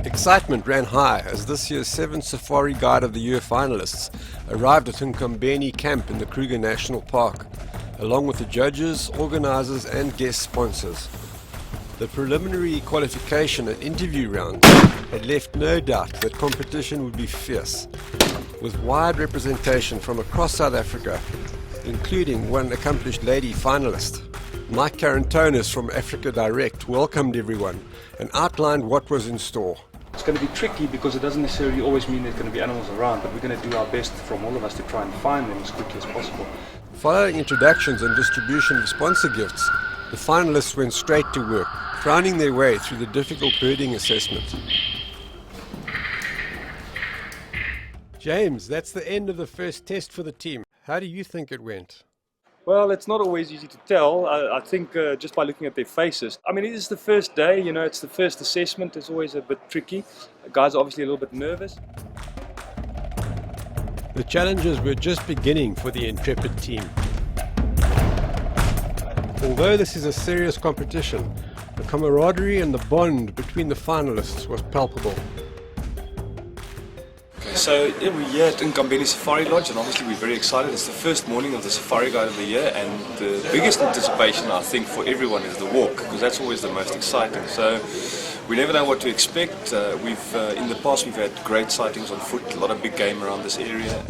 Excitement ran high as this year's 7th Safari Guide of the Year finalists arrived at Nkambeni camp in the Kruger National Park, along with the judges, organisers and guest sponsors. The preliminary qualification and interview rounds had left no doubt that competition would be fierce, with wide representation from across South Africa, including one accomplished lady finalist. Mike Carantonis from Africa Direct welcomed everyone and outlined what was in store. It's going to be tricky because it doesn't necessarily always mean there's going to be animals around, but we're going to do our best from all of us to try and find them as quickly as possible. Following introductions and distribution of sponsor gifts, the finalists went straight to work, crowning their way through the difficult birding assessment. James, that's the end of the first test for the team. How do you think it went? Well, it's not always easy to tell. I think just by looking at their faces. I mean, it is the first day, you know, it's the first assessment. It's always a bit tricky. The guys are obviously a little bit nervous. The challenges were just beginning for the intrepid team. Although this is a serious competition, the camaraderie and the bond between the finalists was palpable. So yeah, we're here at Nkambeni Safari Lodge, and obviously we're very excited. It's the first morning of the Safari Guide of the Year, and the biggest anticipation I think for everyone is the walk, because that's always the most exciting. So we never know what to expect. In the past we've had great sightings on foot, a lot of big game around this area.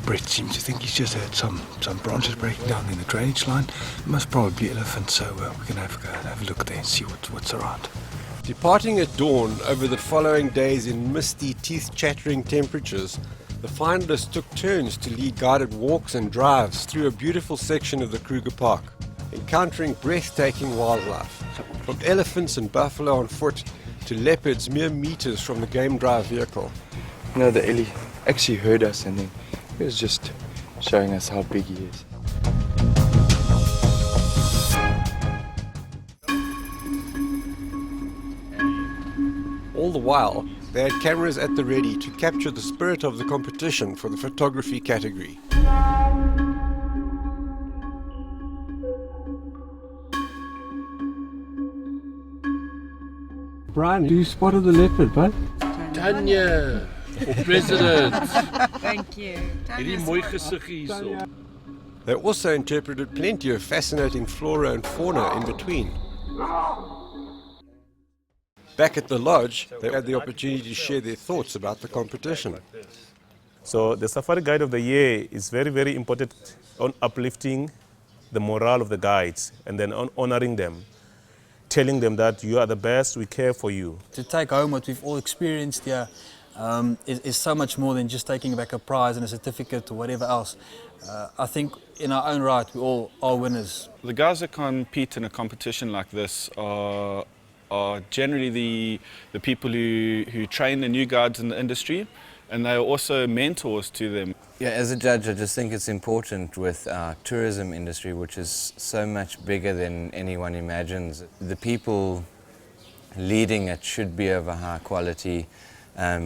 Brett seems to think he's just heard some branches breaking down in the drainage line. Most probably elephants, so we're going to have a look there and see what's around. Departing at dawn over the following days in misty, teeth-chattering temperatures, the finalists took turns to lead guided walks and drives through a beautiful section of the Kruger Park, encountering breathtaking wildlife, from elephants and buffalo on foot to leopards mere meters from the game drive vehicle. You know, the Ellie actually heard us, and then he was just showing us how big he is. All the while, they had cameras at the ready to capture the spirit of the competition for the photography category. Brian, you spotted the leopard, bud? Tanya, president. Thank you. Hierdie mooi gesig hierso. They also interpreted plenty of fascinating flora and fauna in between. Back at the lodge, they had the opportunity to share their thoughts about the competition. So the Safari Guide of the Year is very, very important on uplifting the morale of the guides and then on honoring them, telling them that you are the best, we care for you. To take home what we've all experienced here is so much more than just taking back a prize and a certificate or whatever else. I think in our own right, we all are winners. The guys that compete in a competition like this are generally the people who train the new guides in the industry, and they are also mentors to them. Yeah, as a judge, I just think it's important with our tourism industry, which is so much bigger than anyone imagines. The people leading it should be of a high quality,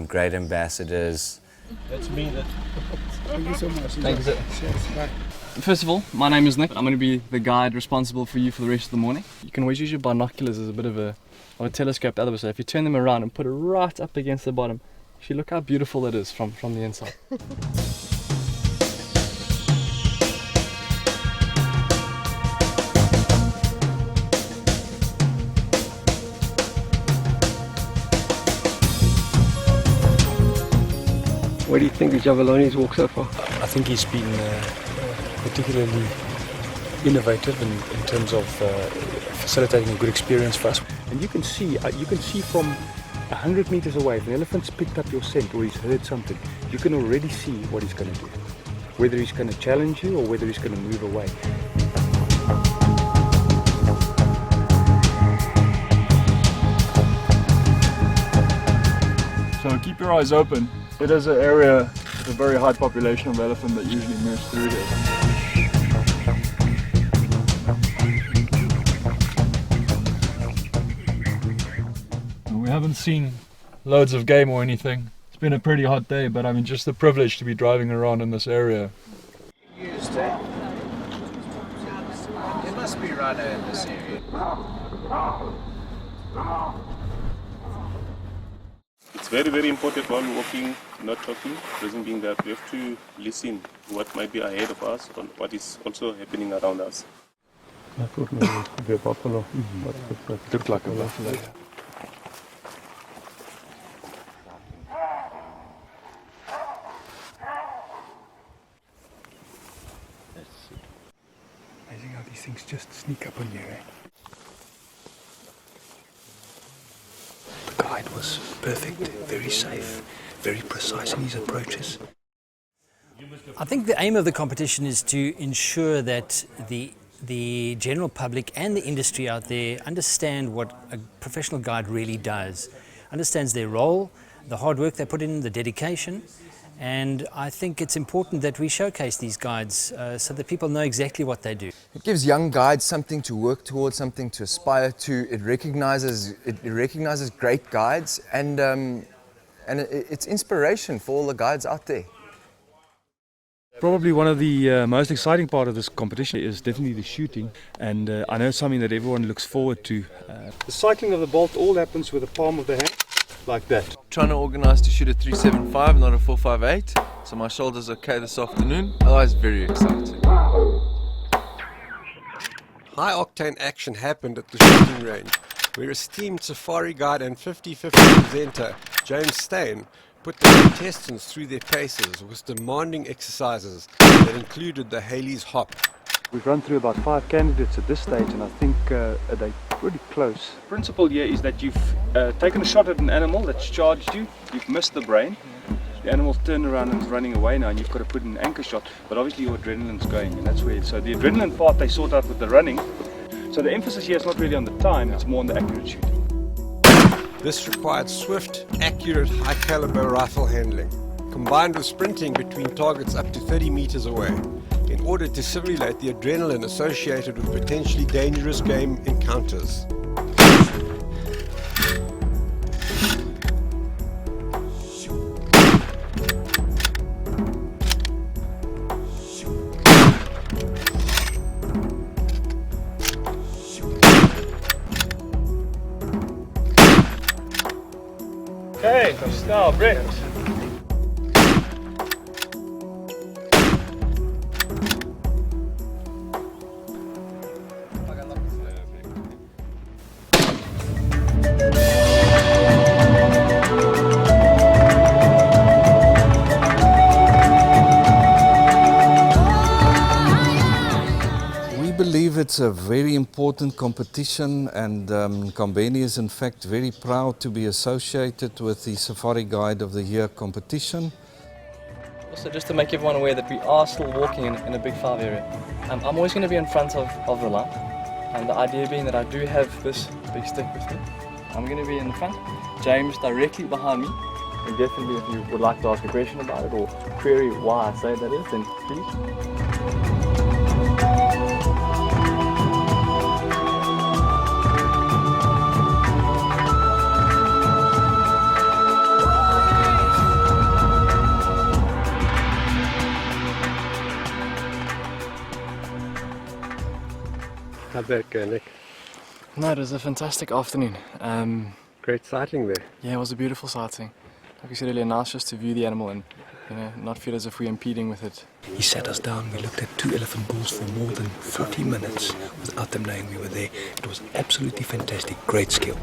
great ambassadors. That's me. Thank you so much. Thank you, sir. Bye. First of all, my name is Nick. I'm going to be the guide responsible for you for the rest of the morning. You can always use your binoculars as a bit of a telescope the other way. So if you turn them around and put it right up against the bottom, actually look how beautiful it is from the inside. What do you think of Javelani's walk so far? I think he's been particularly innovative in terms of facilitating a good experience for us. And you can see from 100 meters away, if an elephant's picked up your scent or he's heard something, you can already see what he's going to do. Whether he's going to challenge you or whether he's going to move away. So keep your eyes open. It is an area with a very high population of elephant that usually moves through here. We haven't seen loads of game or anything. It's been a pretty hot day, but I mean, just the privilege to be driving around in this area. There must be rhino in this area. It's very, very important while walking, not talking, reason being that we have to listen what might be ahead of us and what is also happening around us. I thought maybe it could be a buffalo, but it looked like a buffalo. Amazing how these things just sneak up on you, eh? The guide was perfect, very safe, very precise in his approaches. I think the aim of the competition is to ensure that the general public and the industry out there understand what a professional guide really does, understands their role, the hard work they put in, the dedication, and I think it's important that we showcase these guides so that people know exactly what they do. It gives young guides something to work towards, something to aspire to. It recognizes great guides, and it's inspiration for all the guides out there. Probably one of the most exciting part of this competition is definitely the shooting, and I know something that everyone looks forward to. The cycling of the bolt all happens with the palm of the hand, like that. Trying to organize to shoot a 375, not a 458, so my shoulder's okay this afternoon. Otherwise, very exciting. High-octane action happened at the shooting range, where esteemed safari guide and 50/50 presenter James Steyn put the contestants through their paces with demanding exercises that included the Haley's hop. We've run through about 5 candidates at this stage, and I think they're pretty close. The principle here is that you've taken a shot at an animal that's charged you, you've missed the brain, the animal's turned around and is running away now, and you've got to put in an anchor shot, but obviously your adrenaline's going, and that's where, so the adrenaline part they sort out with the running, so the emphasis here is not really on the time, it's more on the accurate shooting. This required swift, accurate, high-caliber rifle handling, combined with sprinting between targets up to 30 meters away, in order to simulate the adrenaline associated with potentially dangerous game encounters. Okay, now Brett. We believe it's a very important competition, and Kambeni is in fact very proud to be associated with the Safari Guide of the Year competition. Also, just to make everyone aware that we are still walking in a Big 5 area. I'm always going to be in front of the line, and the idea being that I do have this big stick with me. I'm going to be in the front, James directly behind me, and definitely if you would like to ask a question about it or query why I say that is, then please. How'd that go, Nick? No, it was a fantastic afternoon. Great sighting there. Yeah, it was a beautiful sighting. Like you said earlier, nice just to view the animal and not feel as if we're impeding with it. He sat us down, we looked at 2 elephant bulls for more than 40 minutes without them knowing we were there. It was absolutely fantastic, great skill.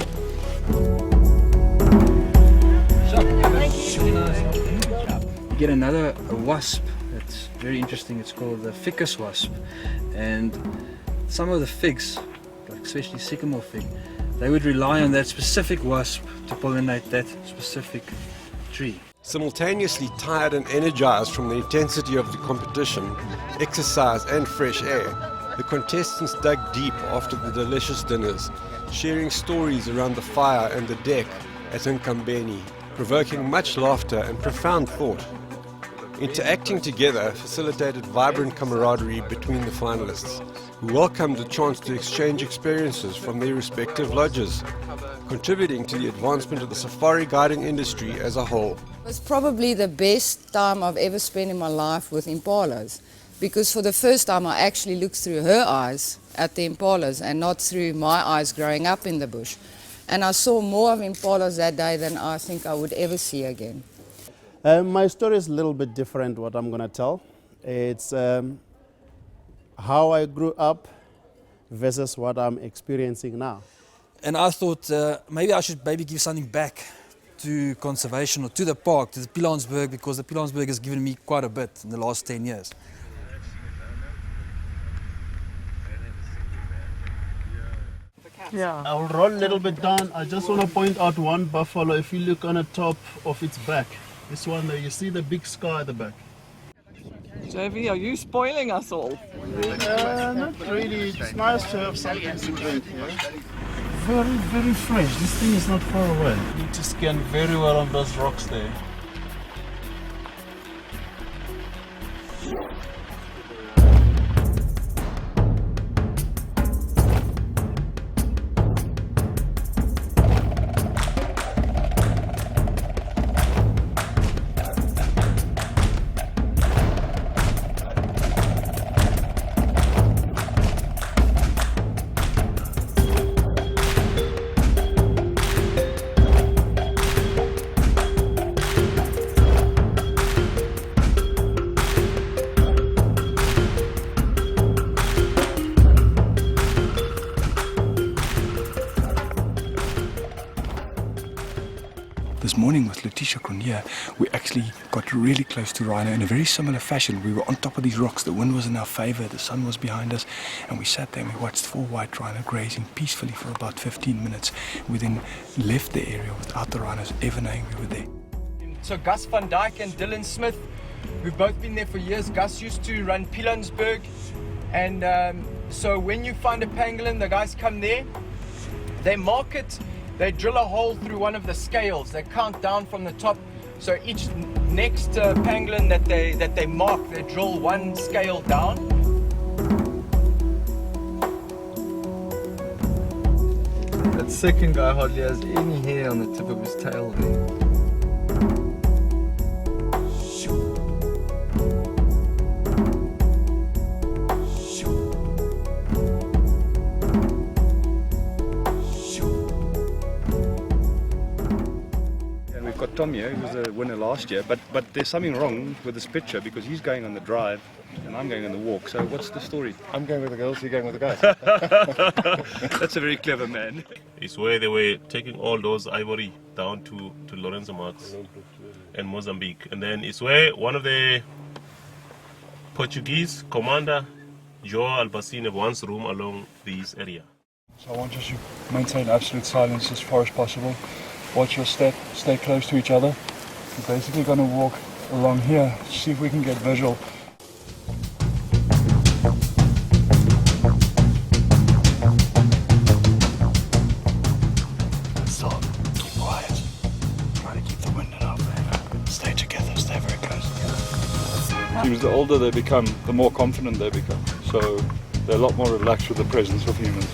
You get another wasp that's very interesting. It's called the ficus wasp, and some of the figs, like especially sycamore fig, they would rely on that specific wasp to pollinate that specific tree. Simultaneously tired and energized from the intensity of the competition, exercise and fresh air, the contestants dug deep after the delicious dinners, sharing stories around the fire and the deck at Nkambeni, provoking much laughter and profound thought. Interacting together facilitated vibrant camaraderie between the finalists, who welcomed the chance to exchange experiences from their respective lodges, contributing to the advancement of the safari guiding industry as a whole. It was probably the best time I've ever spent in my life with impalas, because for the first time I actually looked through her eyes at the impalas and not through my eyes growing up in the bush. And I saw more of impalas that day than I think I would ever see again. My story is a little bit different, what I'm going to tell. It's how I grew up versus what I'm experiencing now. And I thought maybe I should give something back to conservation or to the park, to the Pilanesberg, because the Pilanesberg has given me quite a bit in the last 10 years. Yeah. I'll roll a little bit down. I just want to point out one buffalo. If you look on the top of its back, this one there, you see the big scar at the back. JV, are you spoiling us all? Not really. It's nice to have something to drink here. Very, very fresh. This thing is not far away. You need to scan very well on those rocks there. This morning with Lindsay-Rea, we actually got really close to rhino in a very similar fashion. We were on top of these rocks, the wind was in our favor, the sun was behind us, and we sat there and we watched 4 white rhino grazing peacefully for about 15 minutes. We then left the area without the rhinos ever knowing we were there. So Gus van Dijk and Dylan Smith, we've both been there for years. Gus used to run Pilanesberg, and so when you find a pangolin, the guys come there, they mark it. They drill a hole through one of the scales. They count down from the top. So each next pangolin that they mark, they drill one scale down. That second guy hardly has any hair on the tip of his tail there. Got Tom here, who was the winner last year, but there's something wrong with this picture because he's going on the drive and I'm going on the walk. So what's the story? I'm going with the girls, you're going with the guys. That's a very clever man. It's where they were taking all those ivory down to Lorenzo Marx and Mozambique. And then it's where one of the Portuguese commander, João Albacine, once roamed along this area. So I want you to maintain absolute silence as far as possible. Watch your step, stay close to each other. We're basically going to walk along here, see if we can get visual. Stop, keep quiet. Try to keep the wind in our favor. Stay together, stay very close together. Seems the older they become, the more confident they become. So they're a lot more relaxed with the presence of humans.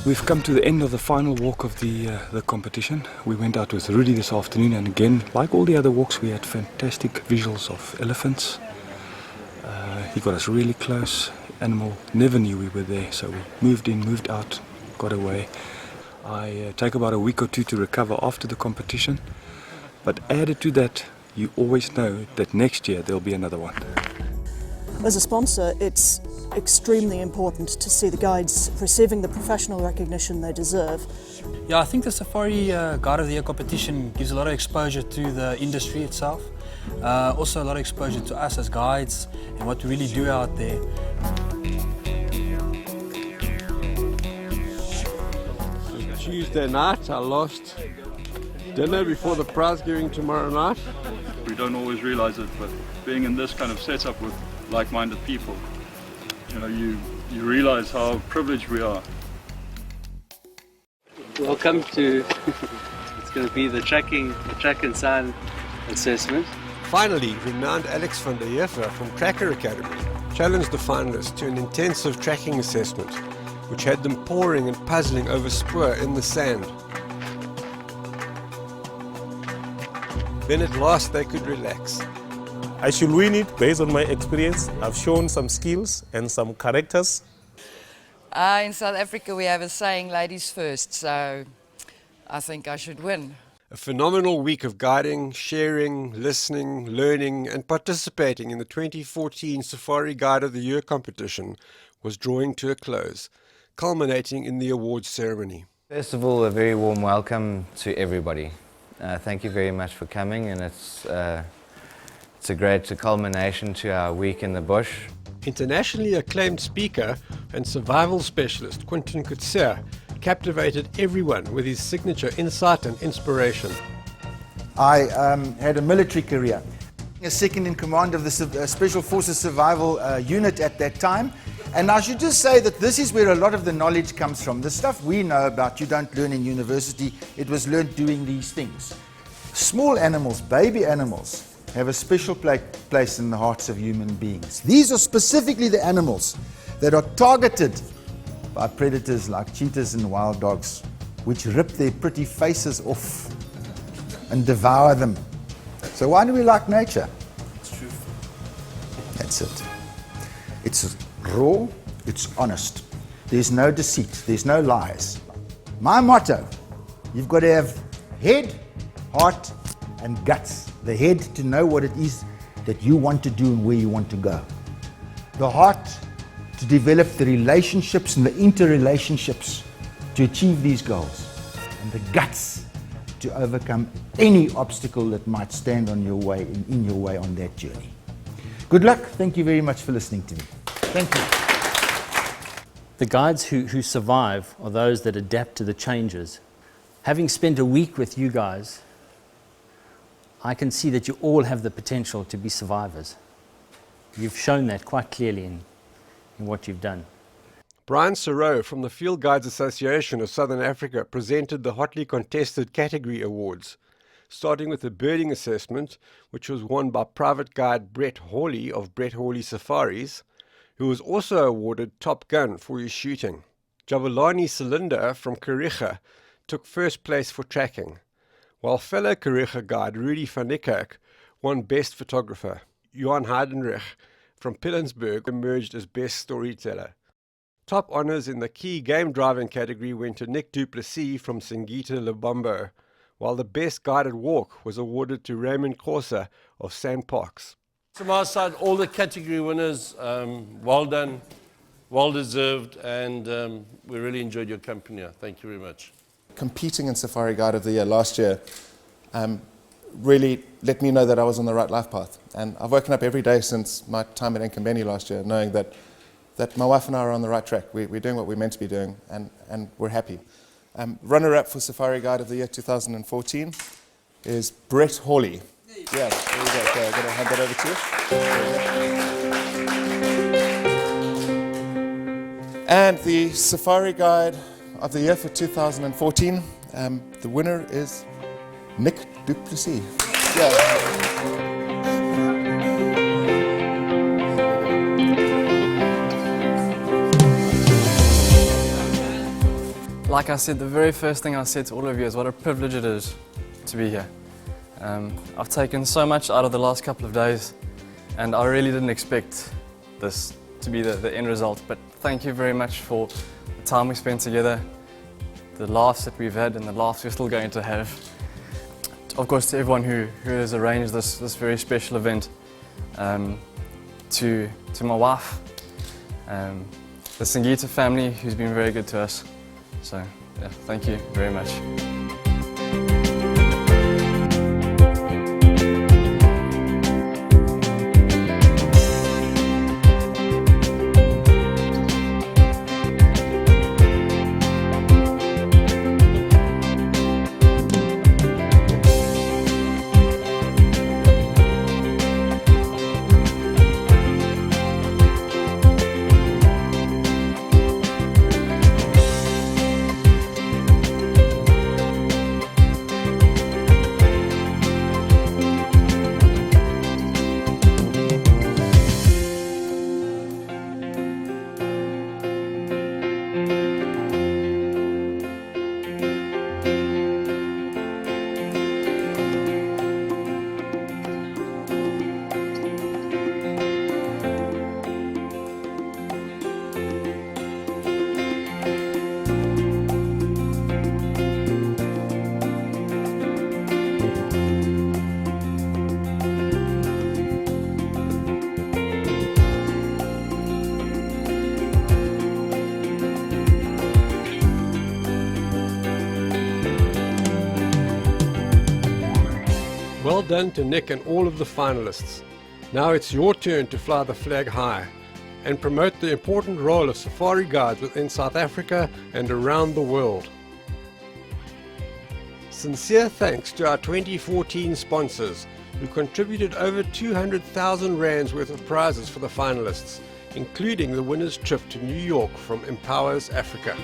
We've come to the end of the final walk of the competition. We went out with Rudy this afternoon, and again, like all the other walks, we had fantastic visuals of elephants. He got us really close. Animal never knew we were there, so we moved in, moved out, got away. I take about a week or two to recover after the competition, but added to that, you always know that next year there'll be another one. As a sponsor, it's extremely important to see the guides receiving the professional recognition they deserve. Yeah, I think the Safari Guide of the Year competition gives a lot of exposure to the industry itself. Also a lot of exposure to us as guides and what we really do out there. Tuesday night, I lost dinner before the prize giving tomorrow night. We don't always realize it, but being in this kind of setup with like-minded people, you know, you realize how privileged we are. Welcome to, let's going to be the track and sign assessment. Finally, renowned Alex van der Heever from Tracker Academy challenged the finalists to an intensive tracking assessment, which had them pouring and puzzling over spoor in the sand. Then at last they could relax. I should win it based on my experience. I've shown some skills and some characters. In South Africa we have a saying, ladies first, so I think I should win. A phenomenal week of guiding, sharing, listening, learning and participating in the 2014 Safari Guide of the Year competition was drawing to a close, culminating in the awards ceremony. First of all, a very warm welcome to everybody. Thank you very much for coming, and it's a great culmination to our week in the bush. Internationally acclaimed speaker and survival specialist Quentin Coetzee captivated everyone with his signature insight and inspiration. I had a military career. A second in command of the Special Forces Survival Unit at that time. And I should just say that this is where a lot of the knowledge comes from. The stuff we know about you don't learn in university, it was learned doing these things. Small animals, baby animals, have a special place in the hearts of human beings. These are specifically the animals that are targeted by predators like cheetahs and wild dogs, which rip their pretty faces off and devour them. So why do we like nature? It's true. That's it. It's raw, it's honest. There's no deceit, there's no lies. My motto, you've got to have head, heart, and guts. The head to know what it is that you want to do and where you want to go. The heart to develop the relationships and the interrelationships to achieve these goals. And the guts to overcome any obstacle that might stand on your way, in your way on that journey. Good luck. Thank you very much for listening to me. Thank you. The guides who survive are those that adapt to the changes. Having spent a week with you guys, I can see that you all have the potential to be survivors. You've shown that quite clearly in what you've done. Brian Serow from the Field Guides Association of Southern Africa presented the hotly contested category awards, starting with the birding assessment, which was won by private guide Brett Hawley of Brett Hawley Safaris, who was also awarded Top Gun for his shooting. Jabulani Cylinder from Kruger took first place for tracking, while fellow Kruger guide Rudy van Niekerk won Best Photographer. Johan Heidenreich from Pilanesberg emerged as Best Storyteller. Top honours in the key game driving category went to Nick Du Plessis from Singita Lubombo, while the Best Guided Walk was awarded to Raymond Corsa of Sandparks. From our side, all the category winners, well done, well deserved, and we really enjoyed your company here. Thank you very much. Competing in Safari Guide of the Year last year really let me know that I was on the right life path. And I've woken up every day since my time at Nkambeni last year knowing that my wife and I are on the right track. We're doing what we're meant to be doing, and we're happy. Runner-up for Safari Guide of the Year 2014 is Brett Hawley. Yeah, there you go. Okay, I'm going to hand that over to you. And the Safari Guide of the Year for 2014, the winner is Nick Du Plessis. Yeah. Like I said, the very first thing I said to all of you is what a privilege it is to be here. I've taken so much out of the last couple of days, and I really didn't expect this to be the end result, but thank you very much for the time we spent together, the laughs that we've had and the laughs we're still going to have. Of course, to everyone who has arranged this very special event, to my wife, the Singita family who's been very good to us. So, yeah, thank you very much. Well done to Nick and all of the finalists. Now it's your turn to fly the flag high and promote the important role of safari guides within South Africa and around the world. Sincere thanks to our 2014 sponsors who contributed over 200,000 rands worth of prizes for the finalists, including the winner's trip to New York from Empowers Africa.